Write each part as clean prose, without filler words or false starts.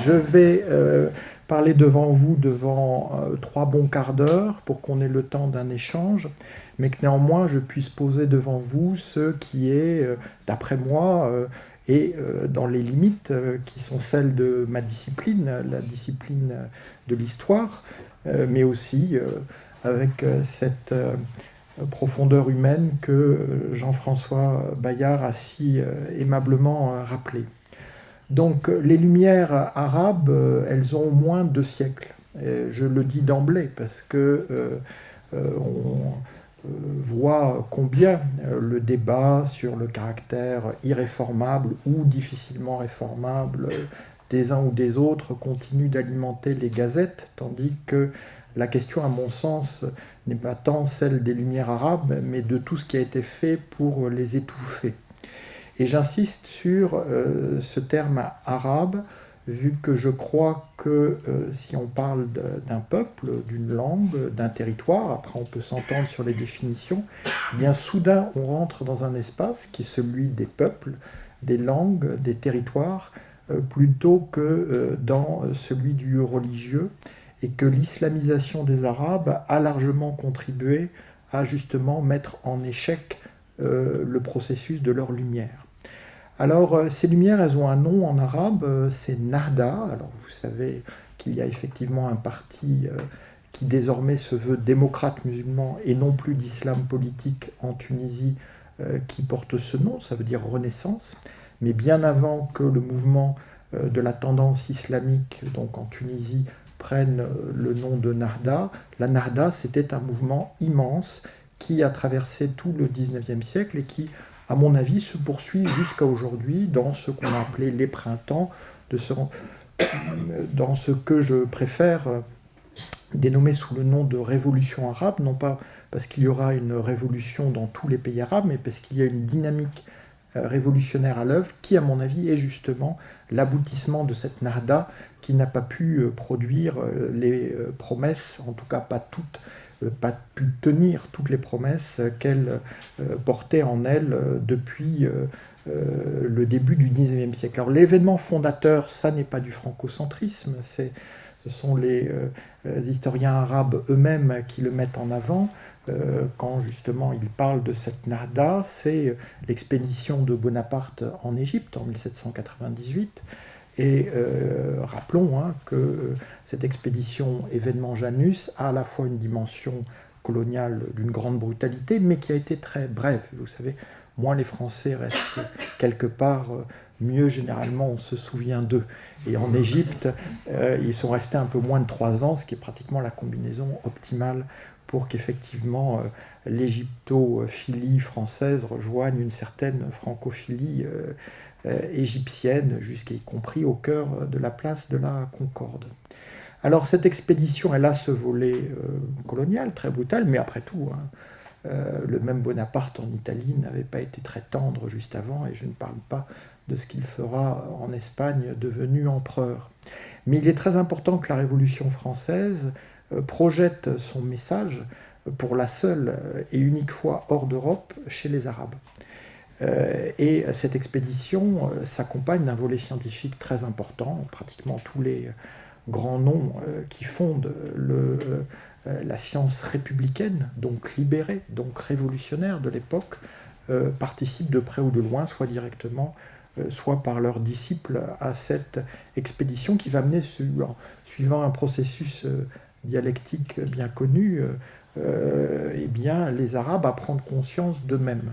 Je vais parler devant vous devant 3 bons quarts d'heure pour qu'on ait le temps d'un échange, mais que néanmoins je puisse poser devant vous ce qui est, d'après moi, et dans les limites qui sont celles de ma discipline, la discipline de l'histoire, mais aussi avec cette profondeur humaine que Jean-François Bayard a si aimablement rappelé. Donc les Lumières arabes, elles ont au moins 2 siècles. Et je le dis d'emblée parce que on voit combien le débat sur le caractère irréformable ou difficilement réformable des uns ou des autres continue d'alimenter les gazettes, tandis que la question, à mon sens, n'est pas tant celle des Lumières arabes, mais de tout ce qui a été fait pour les étouffer. Et j'insiste sur ce terme arabe, vu que je crois que si on parle d'un peuple, d'une langue, d'un territoire, après on peut s'entendre sur les définitions, eh bien soudain on rentre dans un espace qui est celui des peuples, des langues, des territoires, plutôt que dans celui du religieux, et que l'islamisation des Arabes a largement contribué à justement mettre en échec le processus de leur lumière. Alors, ces lumières, elles ont un nom en arabe, c'est Nahda. Alors, vous savez qu'il y a effectivement un parti qui désormais se veut démocrate musulman et non plus d'islam politique en Tunisie qui porte ce nom, ça veut dire Renaissance. Mais bien avant que le mouvement de la tendance islamique, donc en Tunisie, prenne le nom de Nahda, la Nahda, c'était un mouvement immense qui a traversé tout le 19e siècle et qui, à mon avis, se poursuit jusqu'à aujourd'hui dans ce qu'on a appelé les printemps, dans ce que je préfère dénommer sous le nom de révolution arabe, non pas parce qu'il y aura une révolution dans tous les pays arabes, mais parce qu'il y a une dynamique révolutionnaire à l'œuvre qui, à mon avis, est justement l'aboutissement de cette Nahda qui n'a pas pu produire les promesses, en tout cas pas toutes, pas pu tenir toutes les promesses qu'elle portait en elle depuis le début du XIXe siècle. Alors l'événement fondateur, ça n'est pas du francocentrisme, ce sont les historiens arabes eux-mêmes qui le mettent en avant. Quand justement ils parlent de cette Nahda, c'est l'expédition de Bonaparte en Égypte en 1798. Et rappelons que cette expédition événement Janus a à la fois une dimension coloniale d'une grande brutalité, mais qui a été très brève. Vous savez, moins les Français restent quelque part, mieux généralement on se souvient d'eux. Et en Égypte, ils sont restés un peu moins de 3 ans, ce qui est pratiquement la combinaison optimale pour qu'effectivement l'égyptophilie française rejoigne une certaine francophilie égyptienne, jusqu'y compris au cœur de la place de la Concorde. Alors cette expédition, elle a ce volet colonial, très brutal, mais après tout, le même Bonaparte en Italie n'avait pas été très tendre juste avant, et je ne parle pas de ce qu'il fera en Espagne, devenu empereur. Mais il est très important que la Révolution française projette son message pour la seule et unique fois hors d'Europe chez les Arabes. Et cette expédition s'accompagne d'un volet scientifique très important. Pratiquement tous les grands noms qui fondent la science républicaine, donc libérée, donc révolutionnaire de l'époque, participent de près ou de loin, soit directement, soit par leurs disciples, à cette expédition qui va mener, suivant un processus dialectique bien connu, eh bien, les Arabes à prendre conscience d'eux-mêmes.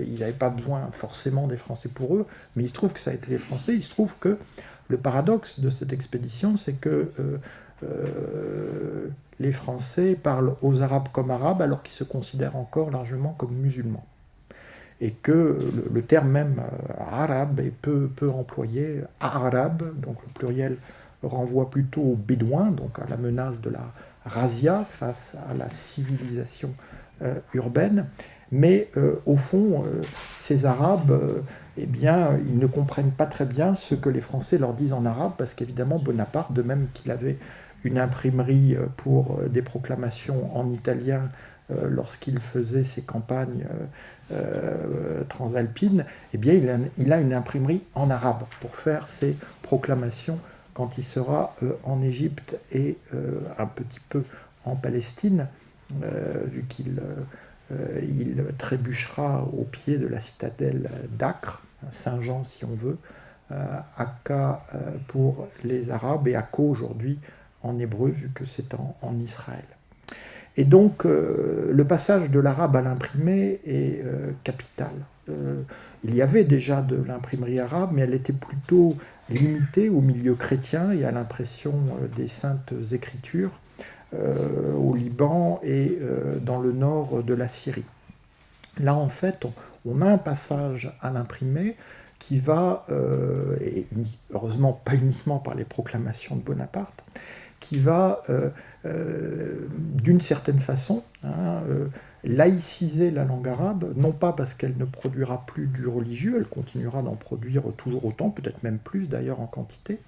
Ils n'avaient pas besoin forcément des Français pour eux, mais il se trouve que ça a été les Français. Il se trouve que le paradoxe de cette expédition, c'est que les Français parlent aux Arabes comme Arabes alors qu'ils se considèrent encore largement comme musulmans. Et que le terme même arabe est peu employé, arabe, donc le pluriel renvoie plutôt aux Bédouins, donc à la menace de la razzia face à la civilisation urbaine. Mais au fond, ces Arabes, eh bien, ils ne comprennent pas très bien ce que les Français leur disent en arabe, parce qu'évidemment, Bonaparte, de même qu'il avait une imprimerie pour des proclamations en italien lorsqu'il faisait ses campagnes transalpines, eh bien, il a une imprimerie en arabe pour faire ses proclamations quand il sera en Égypte et un petit peu en Palestine, vu qu'il il trébuchera au pied de la citadelle d'Acre, Saint-Jean si on veut, Akka pour les Arabes et Akko aujourd'hui en hébreu, vu que c'est en Israël. Et donc, le passage de l'arabe à l'imprimé est capital. Il y avait déjà de l'imprimerie arabe, mais elle était plutôt limitée au milieu chrétien et à l'impression des saintes écritures au Liban et dans le nord de la Syrie. Là, en fait, on a un passage à l'imprimé qui va, et heureusement pas uniquement par les proclamations de Bonaparte, qui va, d'une certaine façon, laïciser la langue arabe, non pas parce qu'elle ne produira plus du religieux, elle continuera d'en produire toujours autant, peut-être même plus d'ailleurs en quantité,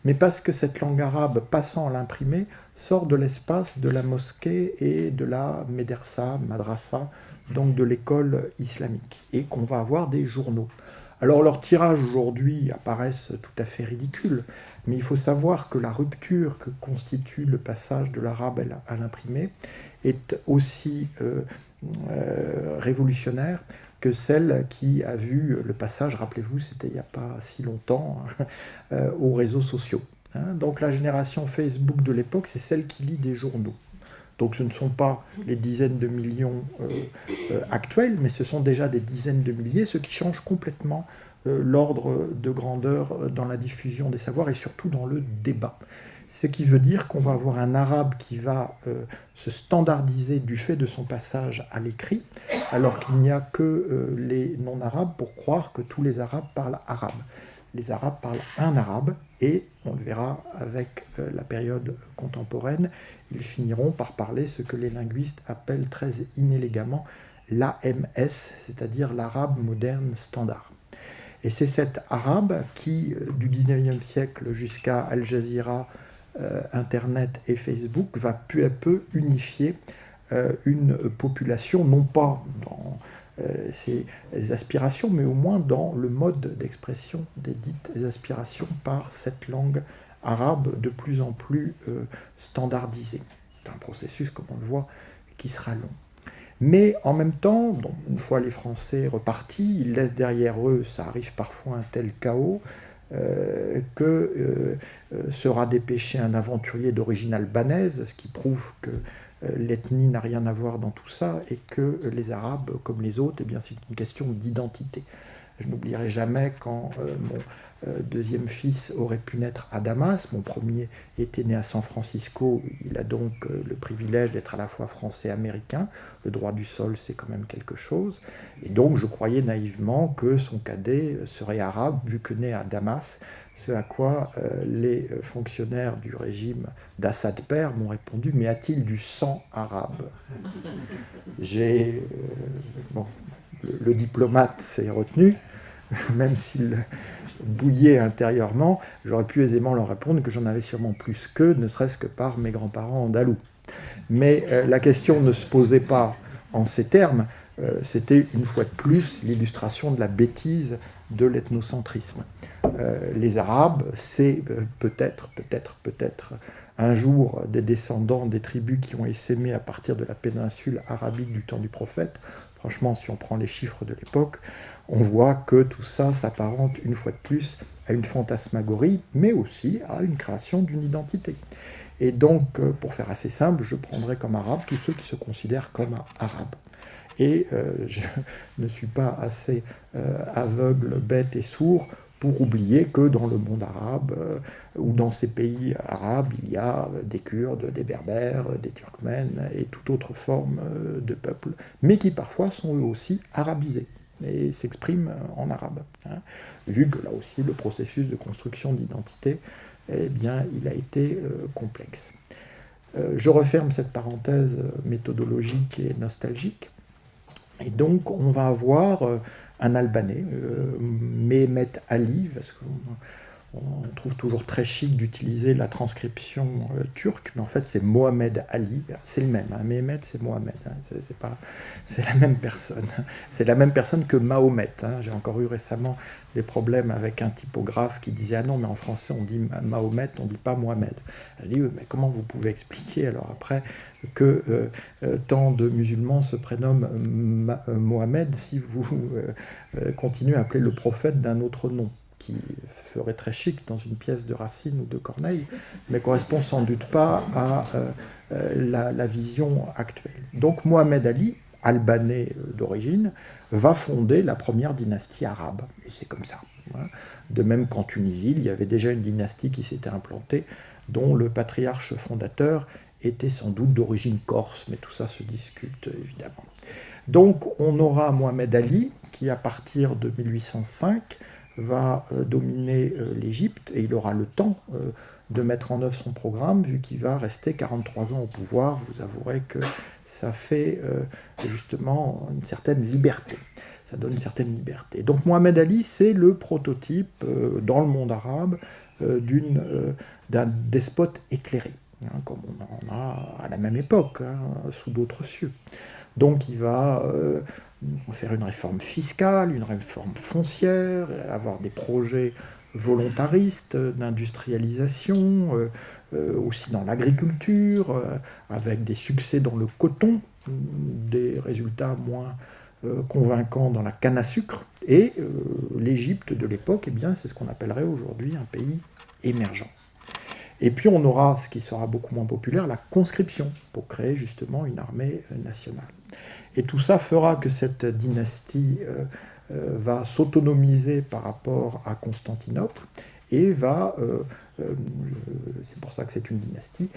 mais parce que cette langue arabe, passant à l'imprimé, sort de l'espace de la mosquée et de la madrasa, donc de l'école islamique, et qu'on va avoir des journaux. Alors leurs tirages aujourd'hui apparaissent tout à fait ridicules, mais il faut savoir que la rupture que constitue le passage de l'arabe à l'imprimé est aussi révolutionnaire que celle qui a vu le passage, rappelez-vous, c'était il n'y a pas si longtemps, aux réseaux sociaux. Donc la génération Facebook de l'époque, c'est celle qui lit des journaux. Donc ce ne sont pas les dizaines de millions actuels, mais ce sont déjà des dizaines de milliers, ce qui change complètement l'ordre de grandeur dans la diffusion des savoirs et surtout dans le débat. Ce qui veut dire qu'on va avoir un arabe qui va se standardiser du fait de son passage à l'écrit, alors qu'il n'y a que les non-arabes pour croire que tous les arabes parlent arabe. Les arabes parlent un arabe et, on le verra avec la période contemporaine, ils finiront par parler ce que les linguistes appellent très inélégamment l'AMS, c'est-à-dire l'arabe moderne standard. Et c'est cet arabe qui, du 19e siècle jusqu'à Al Jazeera, Internet et Facebook, va peu à peu unifier une population, non pas dans ses aspirations, mais au moins dans le mode d'expression des dites aspirations par cette langue arabe de plus en plus standardisée. C'est un processus, comme on le voit, qui sera long. Mais en même temps, donc, une fois les Français repartis, ils laissent derrière eux, ça arrive parfois un tel chaos, que sera dépêché un aventurier d'origine albanaise, ce qui prouve que l'ethnie n'a rien à voir dans tout ça, et que les Arabes, comme les autres, eh bien, c'est une question d'identité. Je n'oublierai jamais quand mon deuxième fils aurait pu naître à Damas. Mon premier était né à San Francisco. Il a donc le privilège d'être à la fois français et américain. Le droit du sol, c'est quand même quelque chose. Et donc, je croyais naïvement que son cadet serait arabe, vu que né à Damas. Ce à quoi les fonctionnaires du régime d'Assad père m'ont répondu « Mais a-t-il du sang arabe ?» Bon, le diplomate s'est retenu, même s'il bouillait intérieurement, j'aurais pu aisément leur répondre que j'en avais sûrement plus qu'eux, ne serait-ce que par mes grands-parents andalous. Mais la question ne se posait pas en ces termes, c'était une fois de plus l'illustration de la bêtise de l'ethnocentrisme. Les Arabes, c'est peut-être un jour des descendants des tribus qui ont essaimé à partir de la péninsule arabique du temps du prophète. Franchement, si on prend les chiffres de l'époque, on voit que tout ça s'apparente une fois de plus à une fantasmagorie, mais aussi à une création d'une identité. Et donc, pour faire assez simple, je prendrai comme arabes tous ceux qui se considèrent comme arabes. Et je ne suis pas assez aveugle, bête et sourd pour oublier que dans le monde arabe, ou dans ces pays arabes, il y a des Kurdes, des Berbères, des Turkmènes et toute autre forme de peuple, mais qui parfois sont eux aussi arabisés et s'expriment en arabe. Vu que là aussi le processus de construction d'identité, eh bien, il a été complexe. Je referme cette parenthèse méthodologique et nostalgique. Et donc, on va avoir un Albanais, Mehmet Ali, parce On trouve toujours très chic d'utiliser la transcription turque, mais en fait c'est Mohamed Ali, c'est le même, hein. Mehmet c'est Mohamed, hein. C'est la même personne. C'est la même personne que Mahomet, hein. J'ai encore eu récemment des problèmes avec un typographe qui disait « Ah non, mais en français on dit Mahomet, on ne dit pas Mohamed ». Je dis « Mais comment vous pouvez expliquer alors après que tant de musulmans se prénomment Mohamed si vous continuez à appeler le prophète d'un autre nom ?» qui ferait très chic dans une pièce de Racine ou de Corneille, mais correspond sans doute pas à la vision actuelle. Donc Mohamed Ali, albanais d'origine, va fonder la première dynastie arabe, et c'est comme ça. Voilà. De même qu'en Tunisie, il y avait déjà une dynastie qui s'était implantée, dont le patriarche fondateur était sans doute d'origine corse, mais tout ça se discute évidemment. Donc on aura Mohamed Ali, qui à partir de 1805 va dominer l'Égypte, et il aura le temps de mettre en œuvre son programme, vu qu'il va rester 43 ans au pouvoir. Vous avouerez que ça fait justement une certaine liberté. Ça donne une certaine liberté. Donc Mohamed Ali, c'est le prototype dans le monde arabe d'un despote éclairé, hein, comme on en a à la même époque, hein, sous d'autres cieux. Donc il va faire une réforme fiscale, une réforme foncière, avoir des projets volontaristes d'industrialisation, aussi dans l'agriculture, avec des succès dans le coton, des résultats moins convaincants dans la canne à sucre. Et l'Égypte de l'époque, eh bien, c'est ce qu'on appellerait aujourd'hui un pays émergent. Et puis on aura, ce qui sera beaucoup moins populaire, la conscription, pour créer justement une armée nationale. Et tout ça fera que cette dynastie va s'autonomiser par rapport à Constantinople et va, c'est pour ça que c'est une dynastie,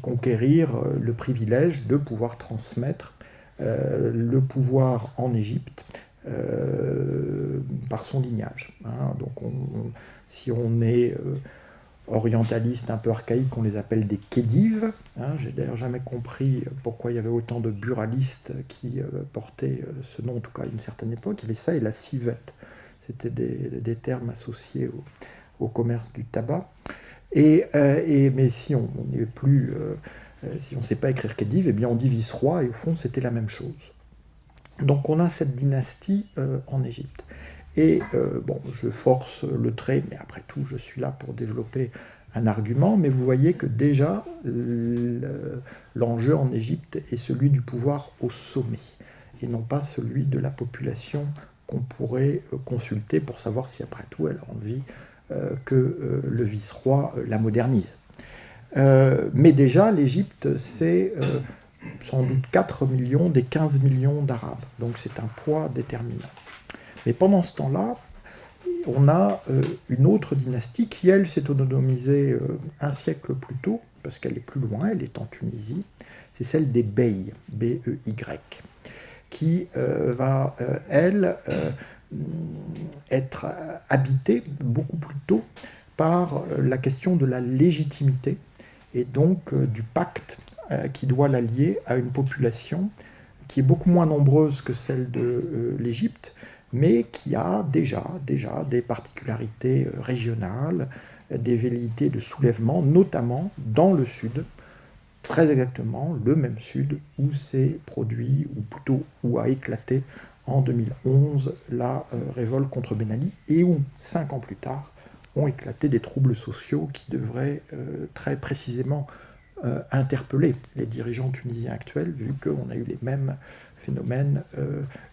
conquérir le privilège de pouvoir transmettre le pouvoir en Égypte par son lignage. Hein. Donc si on est orientalistes un peu archaïques, on les appelle des Khedives. Hein, j'ai d'ailleurs jamais compris pourquoi il y avait autant de buralistes qui portaient ce nom, en tout cas à une certaine époque. Il y avait ça et la civette. C'était des termes associés au commerce du tabac. Mais si on n'est plus, si on ne sait pas écrire Khedive, eh bien on dit vice-roi, et au fond c'était la même chose. Donc on a cette dynastie en Égypte. Et bon, je force le trait, mais après tout, je suis là pour développer un argument, mais vous voyez que déjà, l'enjeu en Égypte est celui du pouvoir au sommet, et non pas celui de la population qu'on pourrait consulter pour savoir si après tout, elle a envie que le vice-roi la modernise. Mais déjà, l'Égypte, c'est sans doute 4 millions des 15 millions d'Arabes, donc c'est un poids déterminant. Mais pendant ce temps-là, on a une autre dynastie qui, elle, s'est autonomisée un siècle plus tôt, parce qu'elle est plus loin, elle est en Tunisie, c'est celle des Beys, B-E-Y, qui va, elle, être habitée beaucoup plus tôt par la question de la légitimité, et donc du pacte qui doit la lier à une population qui est beaucoup moins nombreuse que celle de l'Égypte, mais qui a déjà des particularités régionales, des velléités de soulèvement, notamment dans le sud, très exactement le même sud où s'est produit, ou plutôt où a éclaté en 2011 la révolte contre Ben Ali, et où, 5 ans plus tard, ont éclaté des troubles sociaux qui devraient très précisément interpeller les dirigeants tunisiens actuels, vu qu'on a eu les mêmes phénomènes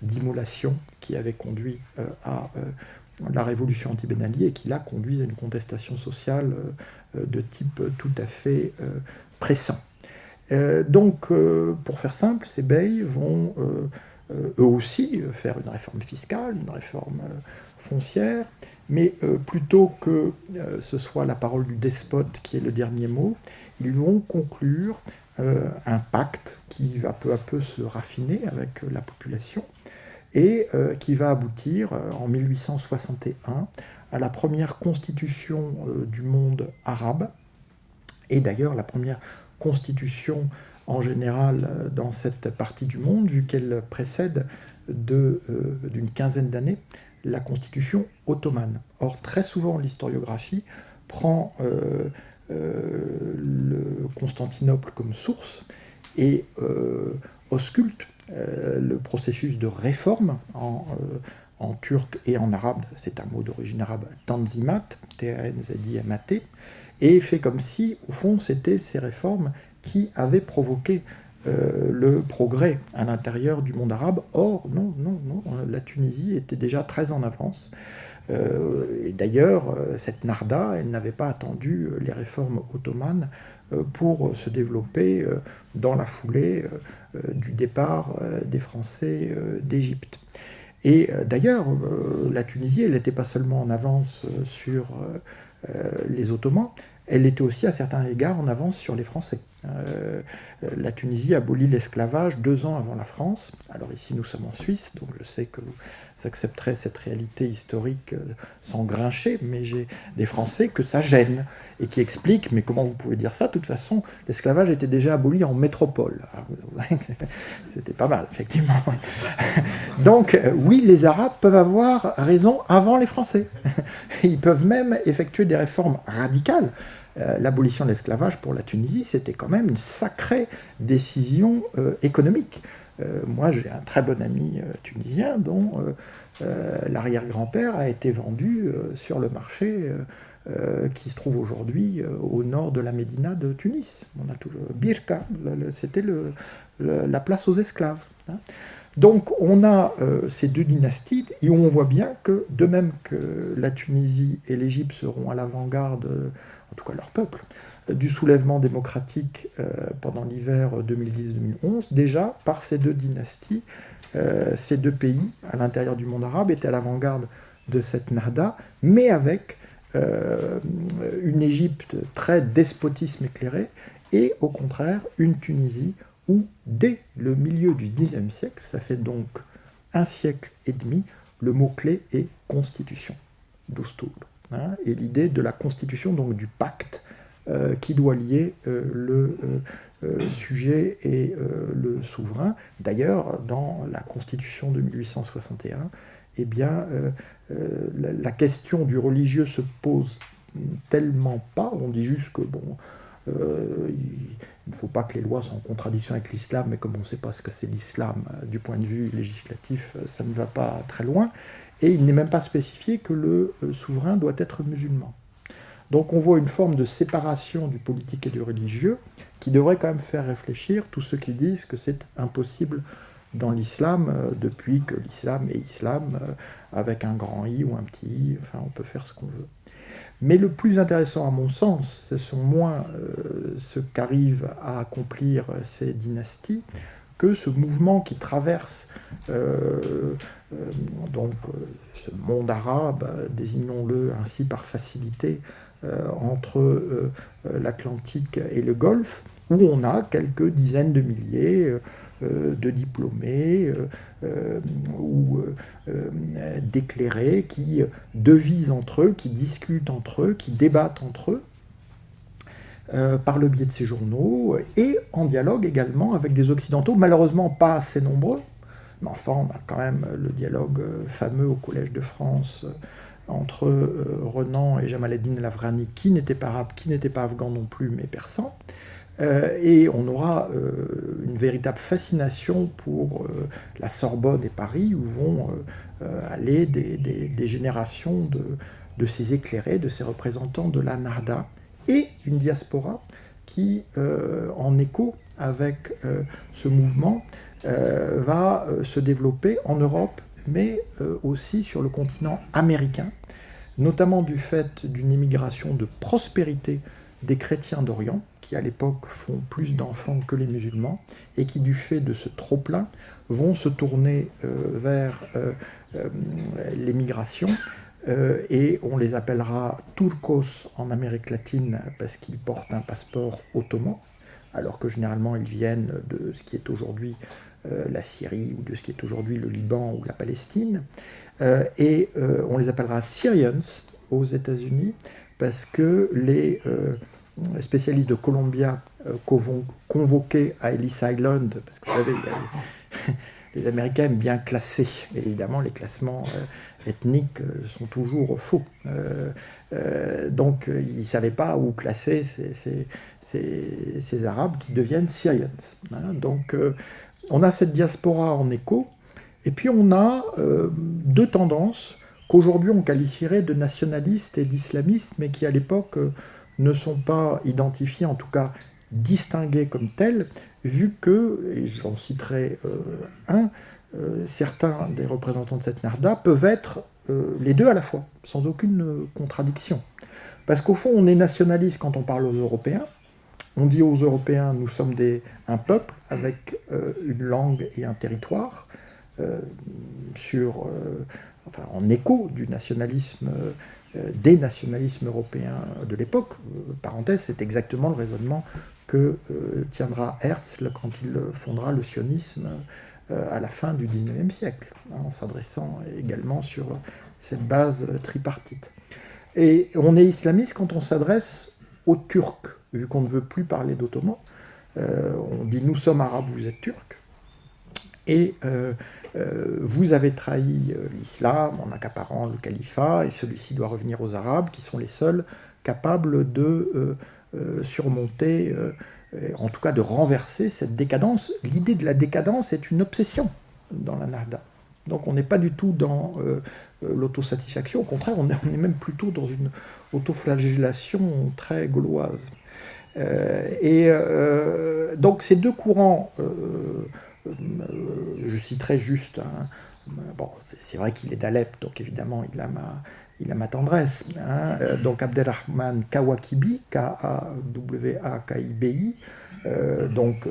d'immolation qui avaient conduit à la révolution anti-Ben Ali et qui là conduisent à une contestation sociale de type tout à fait pressant. Donc, pour faire simple, ces beys vont eux aussi faire une réforme fiscale, une réforme foncière, mais plutôt que ce soit la parole du despote qui est le dernier mot, ils vont conclure un pacte qui va peu à peu se raffiner avec la population et qui va aboutir en 1861 à la première constitution du monde arabe, et d'ailleurs la première constitution en général dans cette partie du monde, vu qu'elle précède d'une quinzaine d'années la constitution ottomane. Or, très souvent, l'historiographie prend le Constantinople comme source et ausculte le processus de réforme en turc et en arabe, c'est un mot d'origine arabe, tanzimat, T-A-N-Z-I-M-A-T, et fait comme si, au fond, c'était ces réformes qui avaient provoqué le progrès à l'intérieur du monde arabe. Or, non, la Tunisie était déjà très en avance. Et d'ailleurs, cette Narda, elle n'avait pas attendu les réformes ottomanes pour se développer dans la foulée du départ des Français d'Égypte. Et d'ailleurs, la Tunisie, elle n'était pas seulement en avance sur les Ottomans, elle était aussi à certains égards en avance sur les Français. La Tunisie abolit l'esclavage 2 ans avant la France. Alors ici, nous sommes en Suisse, donc je sais que vous accepterez cette réalité historique sans grincher, mais j'ai des Français que ça gêne, et qui expliquent, mais comment vous pouvez dire ça? De toute façon, l'esclavage était déjà aboli en métropole. C'était pas mal, effectivement. Donc, oui, les Arabes peuvent avoir raison avant les Français. Ils peuvent même effectuer des réformes radicales. L'abolition de l'esclavage pour la Tunisie, c'était quand même une sacrée décision économique. Moi, j'ai un très bon ami tunisien dont l'arrière-grand-père a été vendu sur le marché qui se trouve aujourd'hui au nord de la Médina de Tunis. On a toujours Birka, c'était la place aux esclaves. Hein. Donc on a ces 2 dynasties, et on voit bien que, de même que la Tunisie et l'Égypte seront à l'avant-garde, en tout cas leur peuple, du soulèvement démocratique pendant l'hiver 2010-2011, déjà, par ces 2 dynasties, ces 2 pays, à l'intérieur du monde arabe, étaient à l'avant-garde de cette Nahda, mais avec une Égypte très despotisme éclairé, et au contraire, une Tunisie où, dès le milieu du Xe siècle, ça fait donc 1 siècle et demi, le mot-clé est constitution, Dustur, hein, et l'idée de la constitution, donc du pacte qui doit lier le sujet et le souverain. D'ailleurs, dans la constitution de 1861, eh bien, la question du religieux se pose tellement pas, on dit juste que, bon, il ne faut pas que les lois soient en contradiction avec l'islam, mais comme on ne sait pas ce que c'est l'islam du point de vue législatif, ça ne va pas très loin. Et il n'est même pas spécifié que le souverain doit être musulman. Donc on voit une forme de séparation du politique et du religieux qui devrait quand même faire réfléchir tous ceux qui disent que c'est impossible dans l'islam, depuis que l'islam est islam, avec un grand I ou un petit I, enfin on peut faire ce qu'on veut. Mais le plus intéressant à mon sens, ce sont moins ce qu'arrivent à accomplir ces dynasties que ce mouvement qui traverse ce monde arabe, désignons-le ainsi par facilité, entre l'Atlantique et le Golfe, où on a quelques dizaines de milliers de diplômés ou d'éclairés qui devisent entre eux, qui discutent entre eux, qui débattent entre eux, par le biais de ces journaux, et en dialogue également avec des Occidentaux, malheureusement pas assez nombreux, mais enfin on a quand même le dialogue fameux au Collège de France entre Renan et Jamal Eddin Lavrani, qui n'était pas arabe, qui n'était pas afghan non plus, mais persan. Et on aura une véritable fascination pour la Sorbonne et Paris, où vont aller des générations de ces éclairés, de ces représentants de la Nahda, et une diaspora qui, en écho avec ce mouvement, va se développer en Europe, mais aussi sur le continent américain, notamment du fait d'une immigration de prospérité des chrétiens d'Orient, qui à l'époque font plus d'enfants que les musulmans, et qui du fait de ce trop-plein vont se tourner vers l'émigration, et on les appellera turcos en Amérique latine parce qu'ils portent un passeport ottoman, alors que généralement ils viennent de ce qui est aujourd'hui la Syrie, ou de ce qui est aujourd'hui le Liban ou la Palestine, et on les appellera Syrians aux États-Unis, parce que les spécialistes de Columbia convoqués à Ellis Island, parce que vous savez, les Américains aiment bien classer, évidemment les classements ethniques sont toujours faux. Donc ils ne savaient pas où classer ces Arabes qui deviennent Syrians. Donc on a cette diaspora en écho, et puis on a deux tendances qu'aujourd'hui on qualifierait de nationalistes et d'islamistes, mais qui à l'époque ne sont pas identifiés, en tout cas distingués comme tels, vu que, et j'en citerai certains des représentants de cette Narda peuvent être les deux à la fois, sans aucune contradiction. Parce qu'au fond, on est nationaliste quand on parle aux Européens. On dit aux Européens, nous sommes un peuple avec une langue et un territoire, en écho du nationalisme, des nationalismes européens de l'époque. Parenthèse, c'est exactement le raisonnement que tiendra Herzl quand il fondera le sionisme à la fin du XIXe siècle, en s'adressant également sur cette base tripartite. Et on est islamiste quand on s'adresse aux Turcs, vu qu'on ne veut plus parler d'Ottomans. On dit « nous sommes arabes, vous êtes turcs ». Et vous avez trahi l'islam en accaparant le califat, et celui-ci doit revenir aux Arabes, qui sont les seuls capables de surmonter, en tout cas de renverser cette décadence. L'idée de la décadence est une obsession dans la Narda. Donc on n'est pas du tout dans l'autosatisfaction, au contraire, on est même plutôt dans une autoflagellation très gauloise. Donc ces deux courants, je citerai juste, bon, c'est vrai qu'il est d'Alep, donc évidemment il a ma tendresse. Donc Abderrahman Kawakibi, K-A-W-A-K-I-B-I, donc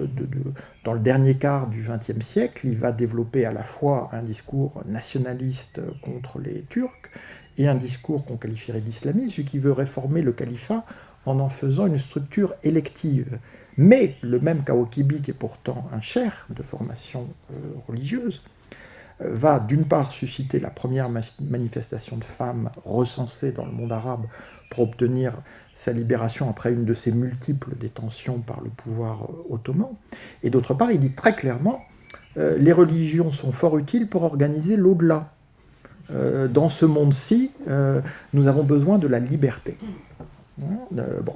dans le dernier quart du XXe siècle, il va développer à la fois un discours nationaliste contre les Turcs et un discours qu'on qualifierait d'islamiste, vu qu'il veut réformer le califat en faisant une structure élective. Mais le même Kawakibi, qui est pourtant un cheikh de formation religieuse, va d'une part susciter la première manifestation de femmes recensée dans le monde arabe pour obtenir sa libération après une de ses multiples détentions par le pouvoir ottoman, et d'autre part il dit très clairement les religions sont fort utiles pour organiser l'au-delà. Dans ce monde-ci, nous avons besoin de la liberté. Bon,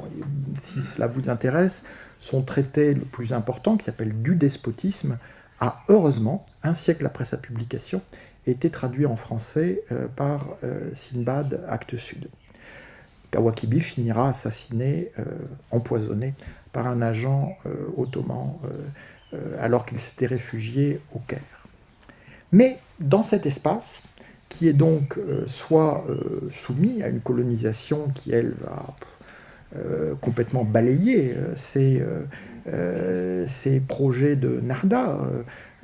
si cela vous intéresse, son traité le plus important, qui s'appelle Du despotisme, a heureusement, un siècle après sa publication, été traduit en français par Sinbad Actes Sud. Kawakibi finira assassiné, empoisonné par un agent ottoman alors qu'il s'était réfugié au Caire. Mais dans cet espace, qui est donc soit soumis à une colonisation qui, elle, va complètement balayer ces projets de Narda.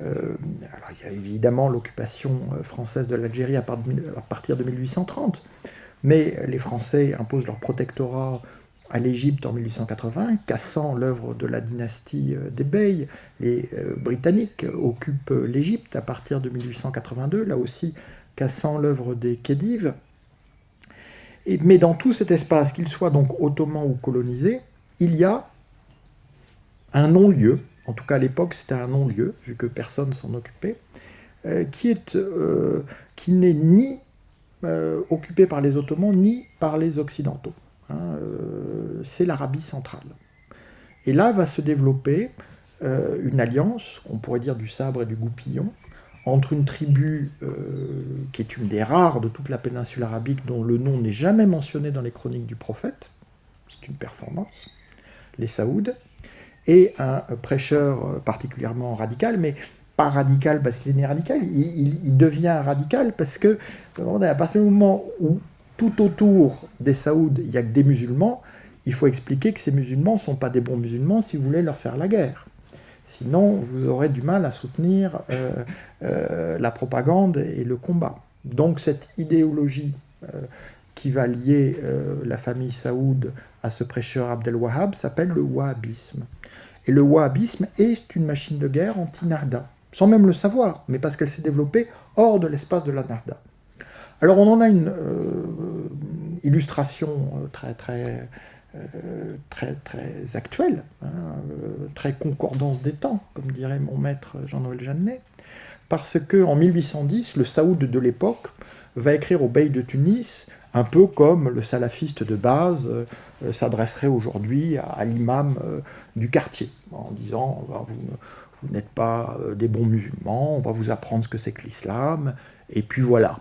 Alors, il y a évidemment l'occupation française de l'Algérie à partir de 1830, mais les Français imposent leur protectorat à l'Égypte en 1880, cassant l'œuvre de la dynastie des Beys. Les Britanniques occupent l'Égypte à partir de 1882, là aussi cassant l'œuvre des Khedives. Mais dans tout cet espace, qu'il soit donc ottoman ou colonisé, il y a un non-lieu, en tout cas à l'époque c'était un non-lieu, vu que personne s'en occupait, qui n'est ni occupé par les Ottomans ni par les Occidentaux. C'est l'Arabie centrale. Et là va se développer une alliance, on pourrait dire du sabre et du goupillon, entre une tribu qui est une des rares de toute la péninsule arabique, dont le nom n'est jamais mentionné dans les chroniques du prophète, c'est une performance, les Saouds, et un prêcheur particulièrement radical, mais pas radical parce qu'il est né radical, il devient radical parce que à partir du moment où tout autour des Saouds, il n'y a que des musulmans, il faut expliquer que ces musulmans ne sont pas des bons musulmans si vous voulez leur faire la guerre. Sinon, vous aurez du mal à soutenir la propagande et le combat. Donc cette idéologie qui va lier la famille Saoud à ce prêcheur Abdel Wahhab s'appelle le wahhabisme. Et le wahhabisme est une machine de guerre anti-Narda, sans même le savoir, mais parce qu'elle s'est développée hors de l'espace de la Narda. Alors on en a une illustration très actuelle, très concordance des temps, comme dirait mon maître Jean-Noël Jeannet, parce qu'en 1810, le Saoud de l'époque va écrire au bey de Tunis, un peu comme le salafiste de base s'adresserait aujourd'hui à l'imam du quartier, en disant vous n'êtes pas des bons musulmans, on va vous apprendre ce que c'est que l'islam, et puis voilà.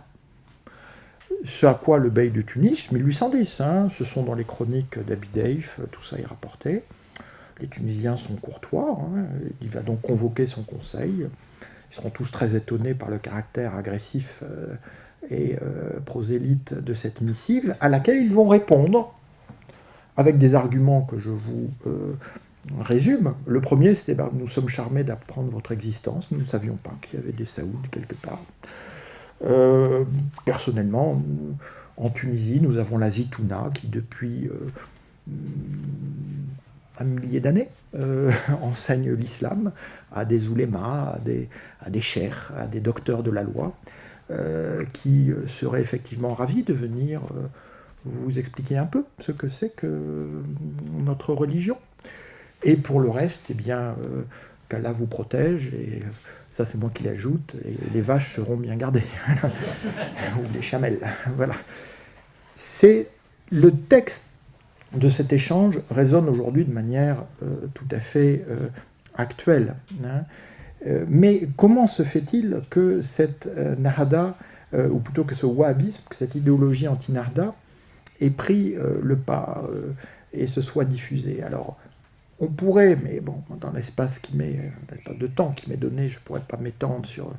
Ce à quoi le bey de Tunis, 1810, ce sont dans les chroniques d'Abi Daïf, tout ça est rapporté. Les Tunisiens sont courtois, il va donc convoquer son conseil. Ils seront tous très étonnés par le caractère agressif et prosélyte de cette missive, à laquelle ils vont répondre avec des arguments que je vous résume. Le premier, c'est nous sommes charmés d'apprendre votre existence, nous ne savions pas qu'il y avait des Saouds quelque part. Personnellement, en Tunisie, nous avons la Zitouna qui, depuis un millier d'années, enseigne l'islam à des oulémas, à des cheikhs, à des docteurs de la loi, qui seraient effectivement ravis de venir vous expliquer un peu ce que c'est que notre religion. Et pour le reste, eh bien, qu'Allah vous protège, et ça c'est moi qui l'ajoute, et les vaches seront bien gardées, ou les chamelles, voilà. C'est le texte de cet échange résonne aujourd'hui de manière tout à fait actuelle. Mais comment se fait-il que cette Nahda, ou plutôt que ce wahhabisme, que cette idéologie anti-Nahda, ait pris le pas et se soit diffusée? Alors, on pourrait, mais bon, dans l'espace de temps qui m'est donné, je ne pourrais pas m'étendre sur...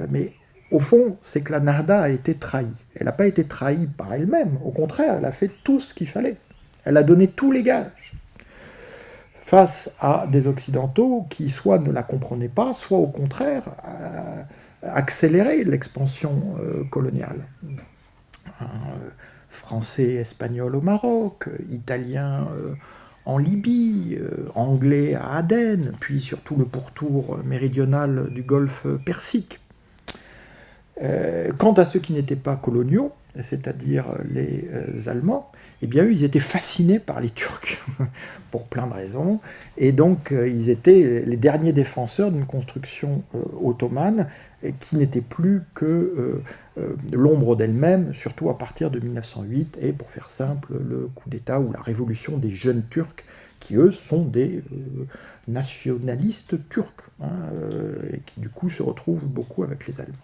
mais au fond, c'est que la Nahda a été trahie. Elle n'a pas été trahie par elle-même, au contraire, elle a fait tout ce qu'il fallait. Elle a donné tous les gages face à des Occidentaux qui soit ne la comprenaient pas, soit au contraire accéléraient l'expansion coloniale. Français, espagnol au Maroc, italien en Libye, anglais à Aden, puis surtout le pourtour méridional du golfe Persique. Quant à ceux qui n'étaient pas coloniaux, c'est-à-dire les Allemands, eh bien, eux, ils étaient fascinés par les Turcs, pour plein de raisons, et donc ils étaient les derniers défenseurs d'une construction ottomane qui n'était plus que l'ombre d'elle-même, surtout à partir de 1908, et pour faire simple, le coup d'État ou la révolution des jeunes Turcs, qui eux sont des nationalistes turcs, et qui du coup se retrouvent beaucoup avec les Allemands.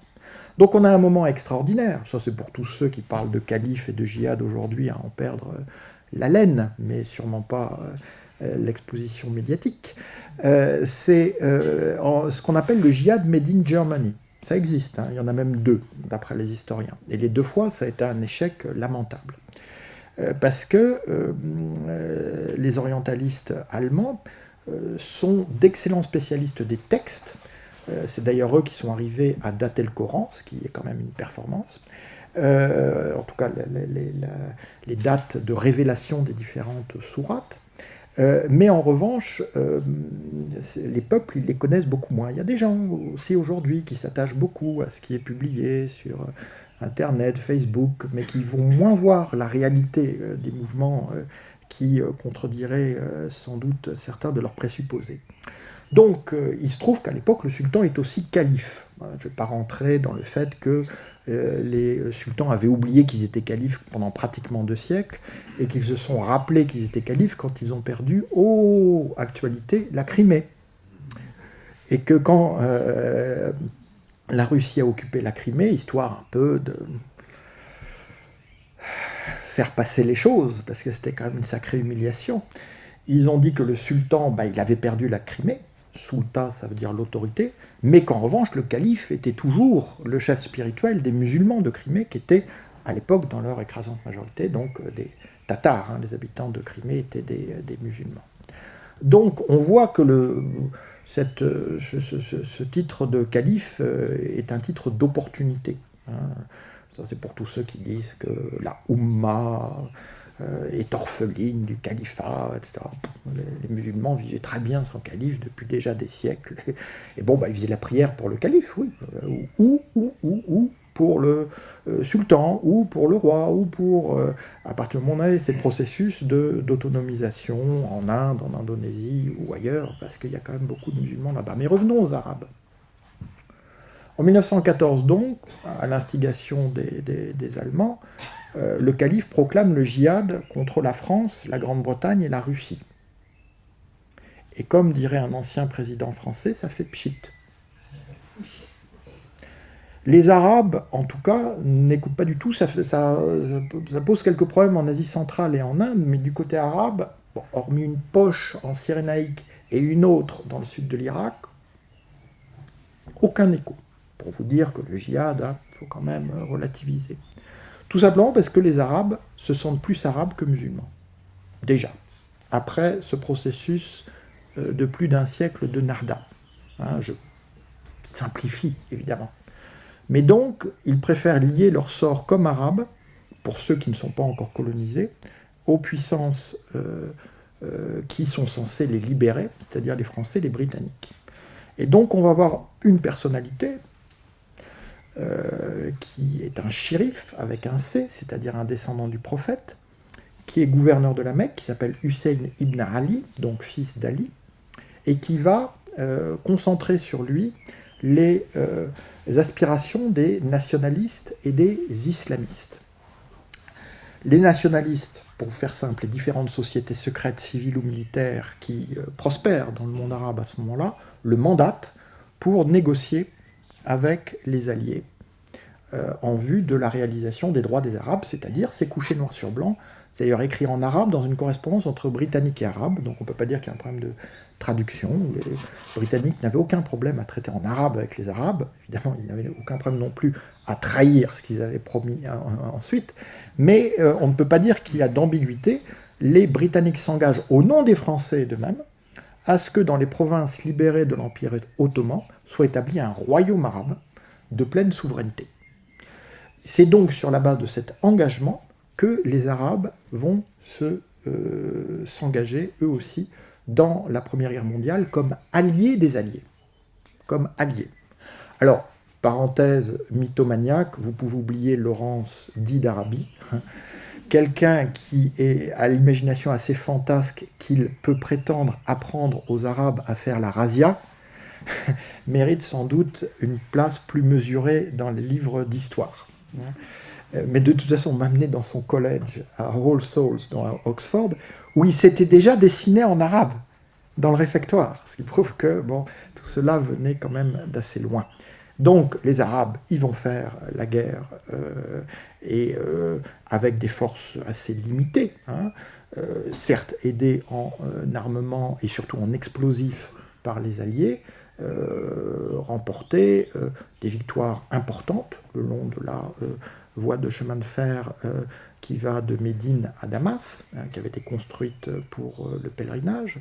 Donc on a un moment extraordinaire, ça c'est pour tous ceux qui parlent de calife et de djihad aujourd'hui à en perdre l'haleine, mais sûrement pas l'exposition médiatique. C'est ce qu'on appelle le djihad made in Germany. Ça existe, il y en a même deux, d'après les historiens. Et les deux fois, ça a été un échec lamentable. Parce que les orientalistes allemands sont d'excellents spécialistes des textes. C'est d'ailleurs eux qui sont arrivés à dater le Coran, ce qui est quand même une performance. En tout cas, les dates de révélation des différentes sourates. Mais en revanche, les peuples, ils les connaissent beaucoup moins. Il y a des gens aussi aujourd'hui qui s'attachent beaucoup à ce qui est publié sur Internet, Facebook, mais qui vont moins voir la réalité des mouvements qui contrediraient sans doute certains de leurs présupposés. Donc, il se trouve qu'à l'époque, le sultan est aussi calife. Je ne vais pas rentrer dans le fait que les sultans avaient oublié qu'ils étaient califes pendant pratiquement 2 siècles et qu'ils se sont rappelés qu'ils étaient califes quand ils ont perdu, actualité, la Crimée. Et que quand la Russie a occupé la Crimée, histoire un peu de faire passer les choses, parce que c'était quand même une sacrée humiliation, ils ont dit que le sultan, il avait perdu la Crimée, Sulta, ça veut dire l'autorité, mais qu'en revanche, le calife était toujours le chef spirituel des musulmans de Crimée, qui étaient, à l'époque, dans leur écrasante majorité, donc des Tatars, les habitants de Crimée étaient des musulmans. Donc, on voit que ce titre de calife est un titre d'opportunité. Ça, c'est pour tous ceux qui disent que la Oumma est orpheline du califat, etc. Les musulmans vivaient très bien sans calife depuis déjà des siècles. Et bon, ils faisaient la prière pour le calife, oui. Ou pour le sultan, ou pour le roi, ou pour... à partir du moment où on a ces processus d'autonomisation en Inde, en Indonésie ou ailleurs, parce qu'il y a quand même beaucoup de musulmans là-bas. Mais revenons aux Arabes. En 1914 donc, à l'instigation des Allemands, le calife proclame le djihad contre la France, la Grande-Bretagne et la Russie. Et comme dirait un ancien président français, ça fait pchit. Les Arabes, en tout cas, n'écoutent pas du tout. Ça pose quelques problèmes en Asie centrale et en Inde, mais du côté arabe, bon, hormis une poche en Cyrénaïque et une autre dans le sud de l'Irak, aucun écho. Pour vous dire que le djihad, il faut quand même relativiser. Tout simplement parce que les Arabes se sentent plus arabes que musulmans. Déjà. Après ce processus de plus d'un siècle de Narda. Je simplifie, évidemment. Mais donc, ils préfèrent lier leur sort comme arabes, pour ceux qui ne sont pas encore colonisés, aux puissances qui sont censées les libérer, c'est-à-dire les Français, les Britanniques. Et donc, on va avoir une personnalité qui est un shérif avec un C, c'est-à-dire un descendant du prophète, qui est gouverneur de la Mecque, qui s'appelle Hussein ibn Ali, donc fils d'Ali, et qui va concentrer sur lui les aspirations des nationalistes et des islamistes. Les nationalistes, pour faire simple, les différentes sociétés secrètes, civiles ou militaires qui prospèrent dans le monde arabe à ce moment-là, le mandatent pour négocier avec les alliés en vue de la réalisation des droits des Arabes, c'est-à-dire c'est couché noir sur blanc, c'est d'ailleurs écrit en arabe dans une correspondance entre Britanniques et Arabes, donc on ne peut pas dire qu'il y a un problème de traduction. Les Britanniques n'avaient aucun problème à traiter en arabe avec les Arabes, évidemment ils n'avaient aucun problème non plus à trahir ce qu'ils avaient promis ensuite, mais on ne peut pas dire qu'il y a d'ambiguïté. Les Britanniques s'engagent au nom des Français d'eux-mêmes à ce que dans les provinces libérées de l'Empire ottoman soit établi un royaume arabe de pleine souveraineté. C'est donc sur la base de cet engagement que les Arabes vont s'engager eux aussi dans la Première Guerre mondiale comme alliés des alliés. Comme alliés. Alors, parenthèse mythomaniaque, vous pouvez oublier Laurence dit d'Arabie, quelqu'un qui est à l'imagination assez fantasque qu'il peut prétendre apprendre aux Arabes à faire la razzia, mérite sans doute une place plus mesurée dans les livres d'histoire. Mais de toute façon, m'amener dans son collège à All Souls, dans Oxford, où il s'était déjà dessiné en arabe, dans le réfectoire, ce qui prouve que bon, tout cela venait quand même d'assez loin. Donc les Arabes, ils vont faire la guerre, et avec des forces assez limitées, certes aidées en armement et surtout en explosifs par les Alliés, remporter des victoires importantes le long de la voie de chemin de fer qui va de Médine à Damas, qui avait été construite pour le pèlerinage,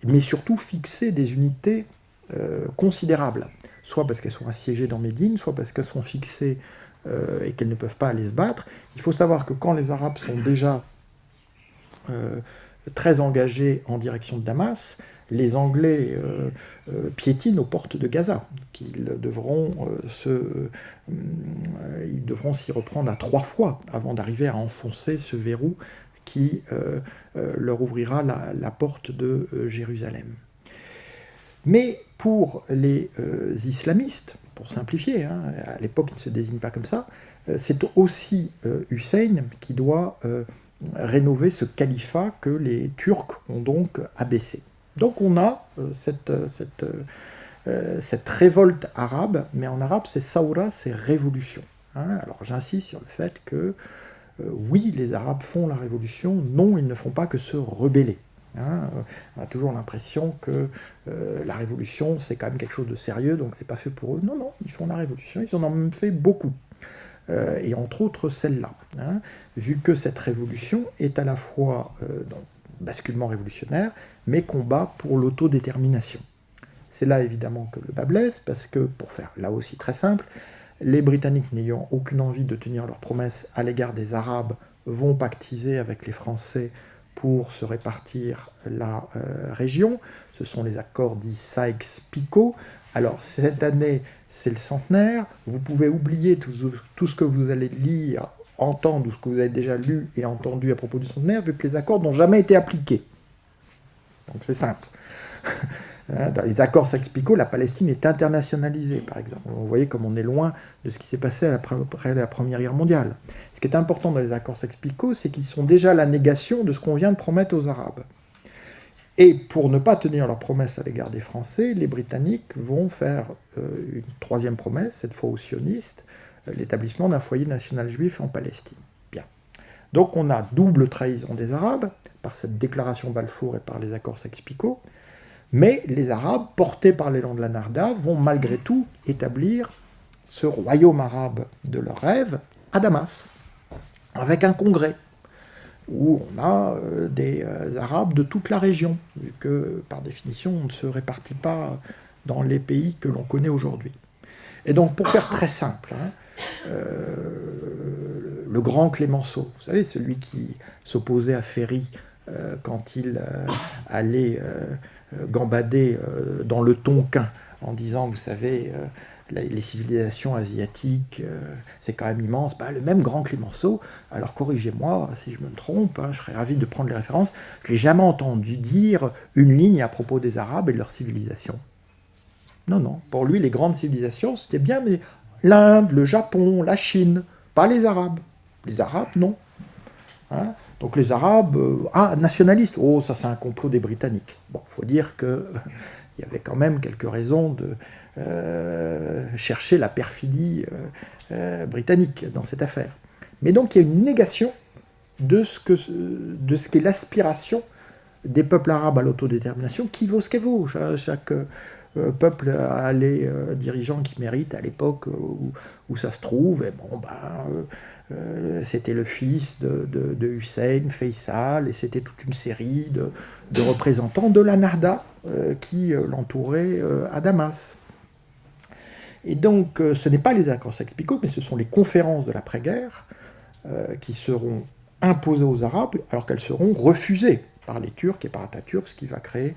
mais surtout fixer des unités considérables, soit parce qu'elles sont assiégées dans Médine, soit parce qu'elles sont fixées et qu'elles ne peuvent pas aller se battre. Il faut savoir que quand les Arabes sont déjà très engagés en direction de Damas, les Anglais piétinent aux portes de Gaza, qu'ils devront s'y reprendre à 3 fois avant d'arriver à enfoncer ce verrou qui leur ouvrira la porte de Jérusalem. Mais pour les islamistes, pour simplifier, à l'époque ils ne se désignent pas comme ça, c'est aussi Hussein qui doit rénover ce califat que les Turcs ont donc abaissé. Donc on a cette révolte arabe, mais en arabe c'est Saoura, c'est révolution. Alors j'insiste sur le fait que oui, les Arabes font la révolution, non, ils ne font pas que se rebeller. On a toujours l'impression que la révolution c'est quand même quelque chose de sérieux, donc c'est pas fait pour eux. Non, non, ils font la révolution, ils en ont même fait beaucoup. Et entre autres celle-là. Vu que cette révolution est à la fois basculement révolutionnaire, mais combat pour l'autodétermination. C'est là évidemment que le bât blesse, parce que, pour faire là aussi très simple, les Britanniques n'ayant aucune envie de tenir leurs promesses à l'égard des Arabes vont pactiser avec les Français pour se répartir la région. Ce sont les accords dits Sykes-Picot. Alors cette année, c'est le centenaire, vous pouvez oublier tout ce que vous allez lire, entendre, ou ce que vous avez déjà lu et entendu à propos du centenaire, vu que les accords n'ont jamais été appliqués. Donc c'est simple. Dans les accords Sykes-Picot, la Palestine est internationalisée, par exemple. Vous voyez comme on est loin de ce qui s'est passé après la Première Guerre mondiale. Ce qui est important dans les accords Sykes-Picot, c'est qu'ils sont déjà la négation de ce qu'on vient de promettre aux Arabes. Et pour ne pas tenir leur promesse à l'égard des Français, les Britanniques vont faire une troisième promesse, cette fois aux sionistes, l'établissement d'un foyer national juif en Palestine. Bien. Donc on a double trahison des Arabes, par cette déclaration Balfour et par les accords Sykes-Picot, mais les Arabes, portés par l'élan de la Narda, vont malgré tout établir ce royaume arabe de leur rêve à Damas, avec un congrès, où on a des Arabes de toute la région, vu que, par définition, on ne se répartit pas dans les pays que l'on connaît aujourd'hui. Et donc, pour faire très simple, le grand Clémenceau, vous savez, celui qui s'opposait à Ferry quand il allait gambader dans le Tonkin, en disant, vous savez, les civilisations asiatiques, c'est quand même immense. Le même grand Clémenceau, alors corrigez-moi si je me trompe, je serais ravi de prendre les références, je n'ai jamais entendu dire une ligne à propos des Arabes et de leur civilisation. Non, non, pour lui, les grandes civilisations, c'était bien mais l'Inde, le Japon, la Chine, pas les Arabes. Les Arabes, non. Donc les Arabes, nationalistes, ça c'est un complot des Britanniques. Bon, il faut dire qu'il y avait quand même quelques raisons de chercher la perfidie britannique dans cette affaire. Mais donc il y a une négation de ce qu'est l'aspiration des peuples arabes à l'autodétermination, qui vaut ce qu'elle vaut. Chaque peuple a les dirigeants qui méritent à l'époque où ça se trouve. Et c'était le fils de Hussein, Faisal, et c'était toute une série de représentants de la Narda qui l'entouraient à Damas. Et donc, ce n'est pas les accords Sykes-Picot, mais ce sont les conférences de l'après-guerre qui seront imposées aux Arabes, alors qu'elles seront refusées par les Turcs et par Atatürk, ce qui va créer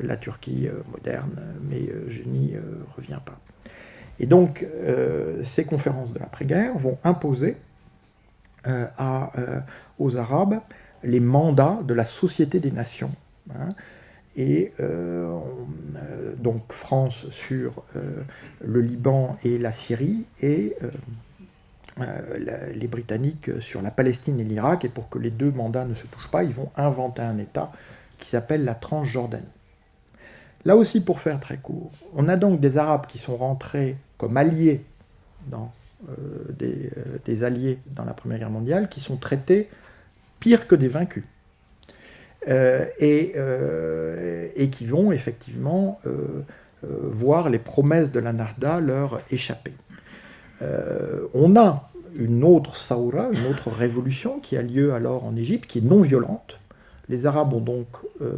la Turquie moderne, mais je n'y reviens pas. Et donc, ces conférences de l'après-guerre vont imposer aux Arabes les mandats de la Société des Nations. Et donc France sur le Liban et la Syrie, et les Britanniques sur la Palestine et l'Irak, et pour que les deux mandats ne se touchent pas, ils vont inventer un État qui s'appelle la Transjordanie. Là aussi, pour faire très court, on a donc des Arabes qui sont rentrés comme alliés, des alliés dans la Première Guerre mondiale, qui sont traités pire que des vaincus. Et qui vont effectivement voir les promesses de la Narda leur échapper. On a une autre Saoura, une autre révolution qui a lieu alors en Égypte, qui est non violente. Les Arabes ont donc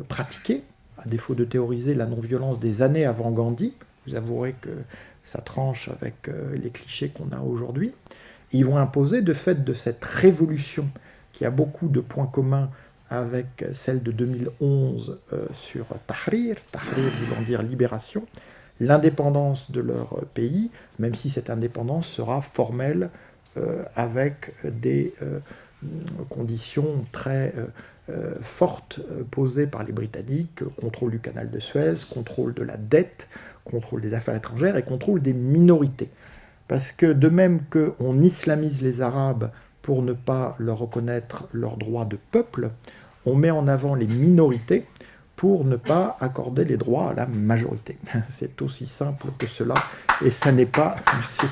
pratiqué, à défaut de théoriser la non-violence des années avant Gandhi. Vous avouerez que ça tranche avec les clichés qu'on a aujourd'hui. Ils vont imposer, de fait de cette révolution qui a beaucoup de points communs avec celle de 2011 sur Tahrir voulant dire libération, l'indépendance de leur pays, même si cette indépendance sera formelle avec des conditions très fortes posées par les Britanniques, contrôle du canal de Suez, contrôle de la dette, contrôle des affaires étrangères et contrôle des minorités. Parce que de même qu'on islamise les Arabes pour ne pas leur reconnaître leurs droits de peuple, on met en avant les minorités pour ne pas accorder les droits à la majorité. C'est aussi simple que cela, et ça n'est pas, merci,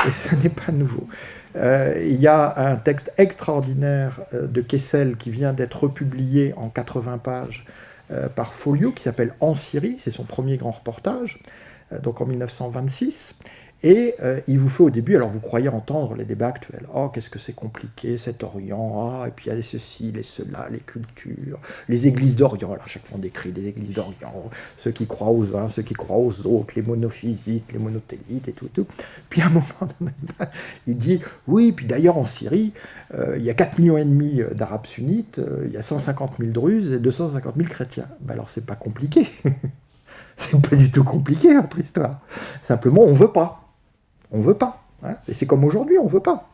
et ça n'est pas nouveau. Il y a un texte extraordinaire de Kessel qui vient d'être republié en 80 pages par Folio, qui s'appelle « En Syrie », c'est son premier grand reportage, donc en 1926. Et il vous fait au début, alors vous croyez entendre les débats actuels, qu'est-ce que c'est compliqué cet Orient, et puis il y a ceci, les cela, les cultures, les églises d'Orient, alors à chaque fois on décrit les églises d'Orient, ceux qui croient aux uns, ceux qui croient aux autres, les monophysites, les monothélites et tout. Puis à un moment donné, il dit, oui, puis d'ailleurs en Syrie, il y a 4,5 millions d'Arabes sunnites, il y a 150 000 Druzes et 250 000 chrétiens. Alors c'est pas compliqué, c'est pas du tout compliqué notre histoire, simplement on veut pas. On ne veut pas. Et c'est comme aujourd'hui, on ne veut pas.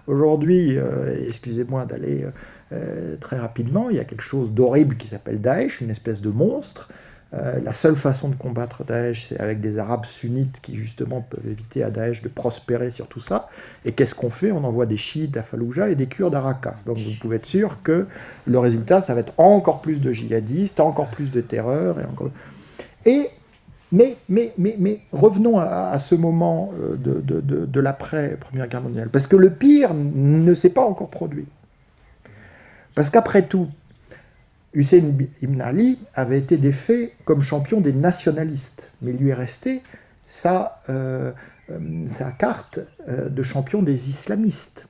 Aujourd'hui, excusez-moi d'aller très rapidement, il y a quelque chose d'horrible qui s'appelle Daesh, une espèce de monstre La seule façon de combattre Daesh, c'est avec des Arabes sunnites qui justement peuvent éviter à Daesh de prospérer sur tout ça. Et qu'est-ce qu'on fait? On envoie des chiites à Fallujah et des Kurdes à Raqqa. Donc vous pouvez être sûr que le résultat, ça va être encore plus de djihadistes, encore plus de terreur. Mais revenons à ce moment de l'après-Première Guerre mondiale. Parce que le pire ne s'est pas encore produit. Parce qu'après tout, Hussein ibn Ali avait été défait comme champion des nationalistes, mais il lui est resté sa carte de champion des islamistes.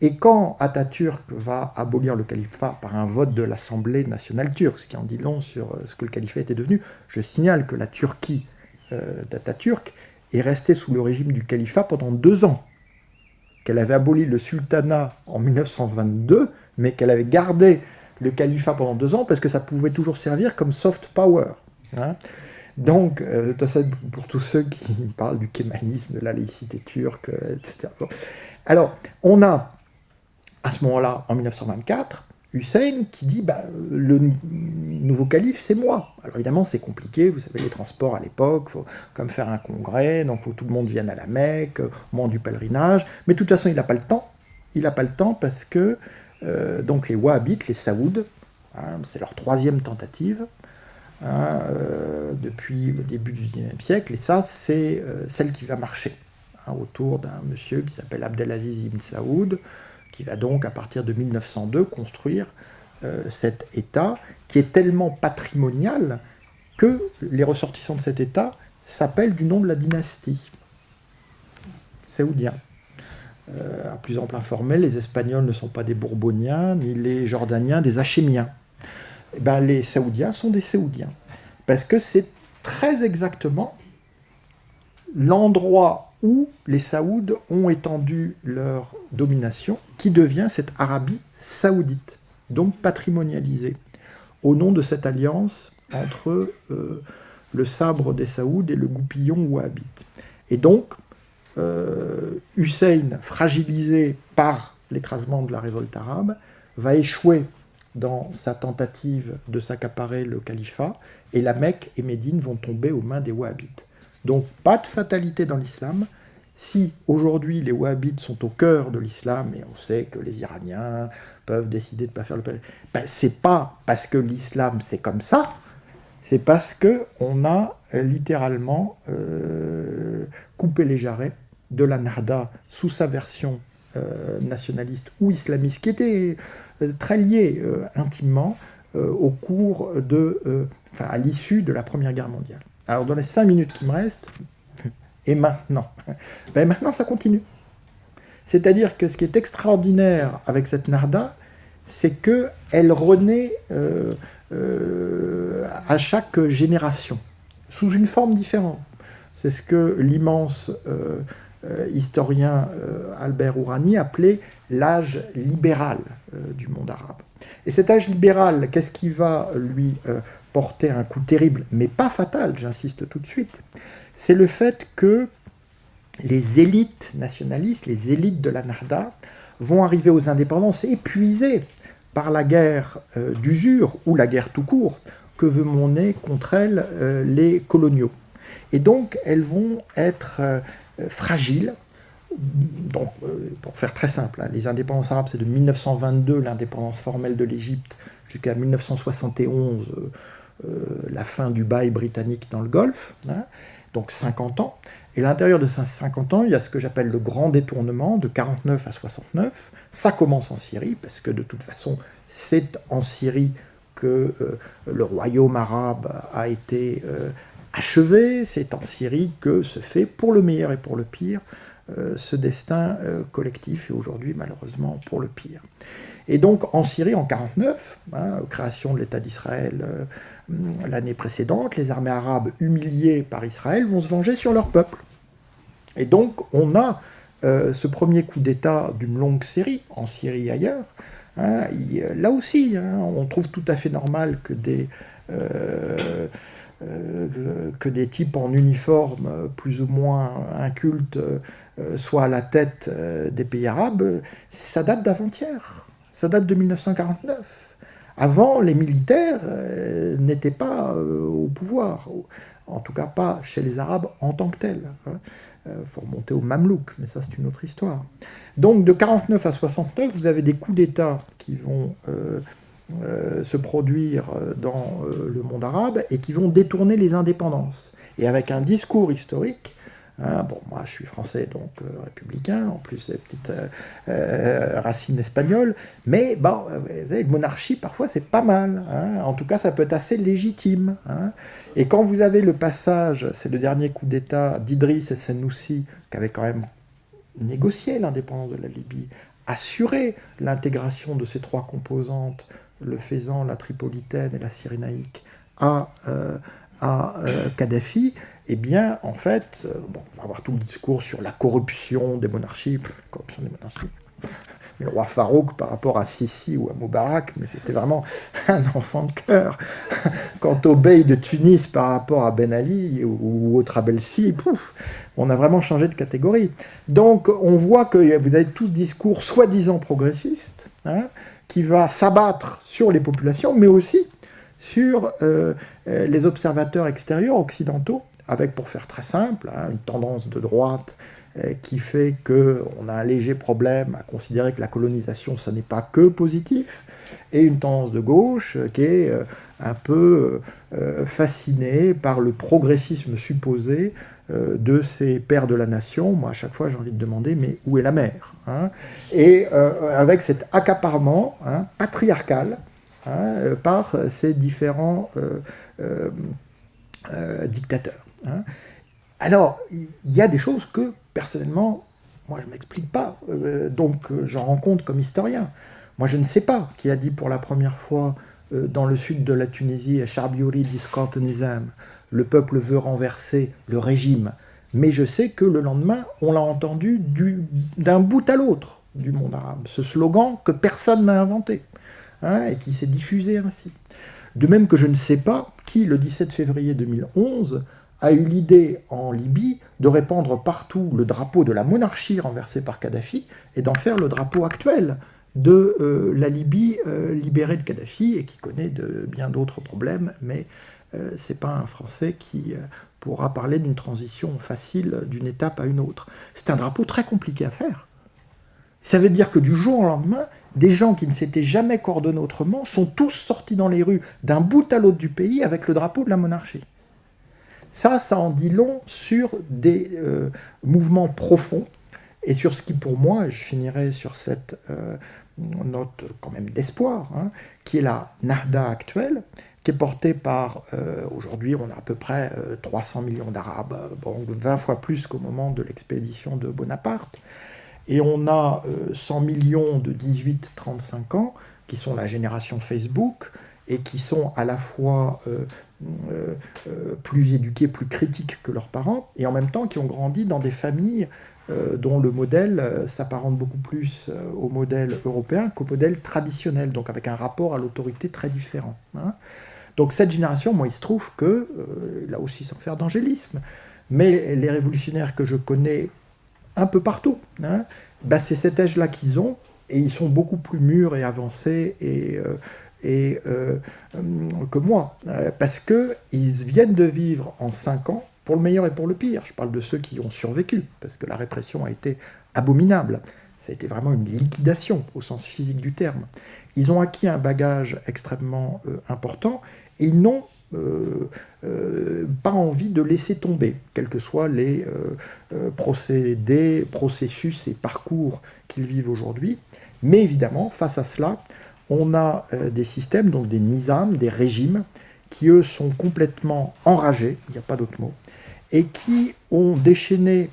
Et quand Atatürk va abolir le califat par un vote de l'Assemblée nationale turque, ce qui en dit long sur ce que le califat était devenu, je signale que la Turquie d'Atatürk est restée sous le régime du califat pendant 2 ans, qu'elle avait aboli le sultanat en 1922, mais qu'elle avait gardé le califat pendant 2 ans parce que ça pouvait toujours servir comme soft power. Hein. Donc, pour tous ceux qui parlent du kémalisme, de la laïcité turque, etc. Alors, on a, à ce moment-là, en 1924, Hussein qui dit le nouveau calife, c'est moi. Alors évidemment, c'est compliqué, vous savez, les transports à l'époque, il faut comme faire un congrès, donc il faut que tout le monde vienne à la Mecque, au moment du pèlerinage, mais de toute façon, il n'a pas le temps. Il n'a pas le temps parce que donc les Wahhabites, les Saouds, hein, c'est leur 3e tentative depuis le début du XIXe siècle, et ça, c'est celle qui va marcher, hein, autour d'un monsieur qui s'appelle Abdelaziz ibn Saoud, qui va donc, à partir de 1902, construire cet État, qui est tellement patrimonial que les ressortissants de cet État s'appellent du nom de la dynastie saoudienne. À plus ample informel, les Espagnols ne sont pas des Bourboniens, ni les Jordaniens des Hachémiens. Les Saoudiens sont des Saoudiens, parce que c'est très exactement l'endroit où les Saouds ont étendu leur domination, qui devient cette Arabie saoudite, donc patrimonialisée, au nom de cette alliance entre le sabre des Saouds et le goupillon wahhabite. Et donc, Hussein, fragilisé par l'écrasement de la révolte arabe, va échouer dans sa tentative de s'accaparer le califat, et la Mecque et Médine vont tomber aux mains des Wahhabites. Donc pas de fatalité dans l'islam. Si aujourd'hui les Wahhabites sont au cœur de l'islam, et on sait que les Iraniens peuvent décider de ne pas faire le pèlerinage, c'est pas parce que l'islam c'est comme ça, c'est parce qu'on a littéralement coupé les jarrets de la Nahda sous sa version nationaliste ou islamiste, qui était très liée intimement au cours à l'issue de la Première Guerre mondiale. Alors dans les 5 minutes qui me restent, et maintenant maintenant ça continue. C'est-à-dire que ce qui est extraordinaire avec cette Nahda, c'est qu'elle renaît à chaque génération, sous une forme différente. C'est ce que l'immense historien Albert Hourani appelait l'âge libéral du monde arabe. Et cet âge libéral, qu'est-ce qui va lui porter un coup terrible, mais pas fatal, j'insiste tout de suite, c'est le fait que les élites nationalistes, les élites de la Nahda, vont arriver aux indépendances épuisées par la guerre d'usure, ou la guerre tout court, que veut mener contre elles les coloniaux. Et donc, elles vont être fragiles. Donc, pour faire très simple, les indépendances arabes, c'est de 1922, l'indépendance formelle de l'Égypte, jusqu'à 1971, la fin du bail britannique dans le Golfe, hein, donc 50 ans. Et à l'intérieur de ces 50 ans, il y a ce que j'appelle le grand détournement, de 49 à 69. Ça commence en Syrie, parce que de toute façon, c'est en Syrie que le royaume arabe a été achevé, c'est en Syrie que se fait, pour le meilleur et pour le pire, ce destin collectif, et aujourd'hui, malheureusement, pour le pire. Et donc, en Syrie, en 1949, création de l'État d'Israël l'année précédente, les armées arabes humiliées par Israël vont se venger sur leur peuple. Et donc, on a ce premier coup d'État d'une longue série, en Syrie et ailleurs. Là aussi, on trouve tout à fait normal que des types en uniforme, plus ou moins incultes, soient à la tête des pays arabes. Ça date d'avant-hier, ça date de 1949. Avant, les militaires n'était pas au pouvoir, en tout cas pas chez les Arabes en tant que tels. Faut remonter aux Mamelouks, mais ça c'est une autre histoire. Donc de 49 à 69, vous avez des coups d'État qui vont se produire dans le monde arabe et qui vont détourner les indépendances. Et avec un discours historique, bon, moi je suis français, donc républicain, en plus des petites racines espagnoles, mais bon, vous savez, une monarchie parfois c'est pas mal, en tout cas ça peut être assez légitime. Et quand vous avez le passage, c'est le dernier coup d'État d'Idriss et Senussi, qui avait quand même négocié l'indépendance de la Libye, assuré l'intégration de ces trois composantes, le Fezzan, la Tripolitaine et la Cyrénaïque, à Kadhafi, eh bien, en fait, bon, on va avoir tout le discours sur la corruption des monarchies, le roi Farouk par rapport à Sissi ou à Moubarak, mais c'était vraiment un enfant de cœur. Quant au bey de Tunis par rapport à Ben Ali ou au Trabelsi, on a vraiment changé de catégorie. Donc, on voit que vous avez tout ce discours soi-disant progressiste, qui va s'abattre sur les populations, mais aussi sur les observateurs extérieurs occidentaux, avec, pour faire très simple, une tendance de droite qui fait qu'on a un léger problème à considérer que la colonisation, ce n'est pas que positif, et une tendance de gauche qui est un peu fascinée par le progressisme supposé de ces pères de la nation. Moi, à chaque fois, j'ai envie de demander, mais où est la mère, Et avec cet accaparement patriarcal par ces différents dictateurs. Alors, il y a des choses que, personnellement, moi, je ne m'explique pas, donc j'en rends compte comme historien. Moi, je ne sais pas qui a dit pour la première fois dans le sud de la Tunisie, Sha'b yurid isqat nizam, le peuple veut renverser le régime. Mais je sais que le lendemain, on l'a entendu d'un bout à l'autre du monde arabe. Ce slogan que personne n'a inventé, et qui s'est diffusé ainsi. De même que je ne sais pas qui, le 17 février 2011, a eu l'idée en Libye de répandre partout le drapeau de la monarchie renversée par Kadhafi et d'en faire le drapeau actuel de la Libye libérée de Kadhafi et qui connaît bien d'autres problèmes, mais c'est pas un Français qui pourra parler d'une transition facile d'une étape à une autre. C'est un drapeau très compliqué à faire. Ça veut dire que du jour au lendemain, des gens qui ne s'étaient jamais coordonnés autrement sont tous sortis dans les rues d'un bout à l'autre du pays avec le drapeau de la monarchie. Ça en dit long sur des mouvements profonds et sur ce qui, pour moi, et je finirai sur cette note quand même d'espoir, qui est la Nahda actuelle, qui est portée par, aujourd'hui, on a à peu près 300 millions d'Arabes, 20 fois plus qu'au moment de l'expédition de Bonaparte. Et on a 100 millions de 18-35 ans, qui sont la génération Facebook, et qui sont à la fois plus éduqués, plus critiques que leurs parents, et en même temps qui ont grandi dans des familles dont le modèle s'apparente beaucoup plus au modèle européen qu'au modèle traditionnel, donc avec un rapport à l'autorité très différent. Donc cette génération, moi il se trouve que, là aussi sans faire d'angélisme, mais les révolutionnaires que je connais un peu partout, c'est cet âge-là qu'ils ont, et ils sont beaucoup plus mûrs et avancés que moi, parce qu'ils viennent de vivre en 5 ans, pour le meilleur et pour le pire. Je parle de ceux qui ont survécu, parce que la répression a été abominable. Ça a été vraiment une liquidation, au sens physique du terme. Ils ont acquis un bagage extrêmement important, et ils n'ont pas envie de laisser tomber, quels que soient les processus et parcours qu'ils vivent aujourd'hui. Mais évidemment, face à cela, on a des systèmes, donc des nizams, des régimes, qui eux sont complètement enragés, il n'y a pas d'autre mot, et qui ont déchaîné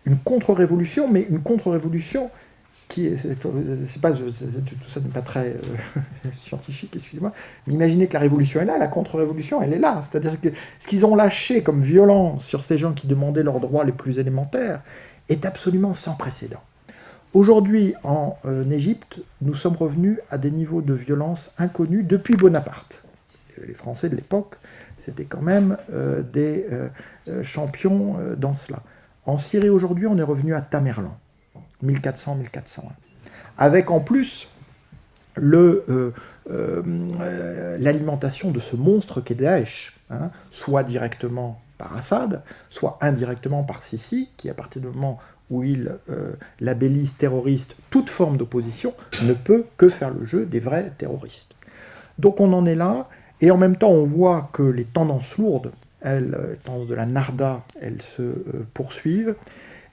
une contre-révolution, mais une contre-révolution qui tout ça n'est pas très scientifique, excusez-moi, mais imaginez que la révolution est là, la contre-révolution, elle est là. C'est-à-dire que ce qu'ils ont lâché comme violence sur ces gens qui demandaient leurs droits les plus élémentaires est absolument sans précédent. Aujourd'hui, en Égypte, nous sommes revenus à des niveaux de violence inconnus depuis Bonaparte. Les Français de l'époque, c'était quand même des champions dans cela. En Syrie, aujourd'hui, on est revenu à Tamerlan, 1400-1401. Avec en plus l'alimentation de ce monstre qu'est Daesh, hein, soit directement par Assad, soit indirectement par Sisi, qui à partir du moment où il labellise terroriste toute forme d'opposition, ne peut que faire le jeu des vrais terroristes. Donc on en est là, et en même temps on voit que les tendances lourdes, elles, tendances de la Narda, elles se poursuivent,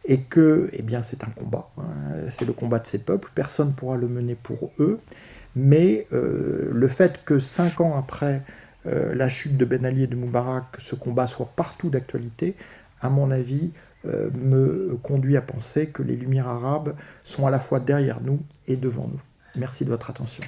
et que, eh bien, c'est un combat, hein, c'est le combat de ces peuples, personne ne pourra le mener pour eux, mais le fait que 5 ans après la chute de Ben Ali et de Moubarak, ce combat soit partout d'actualité, à mon avis, me conduit à penser que les Lumières arabes sont à la fois derrière nous et devant nous. Merci de votre attention.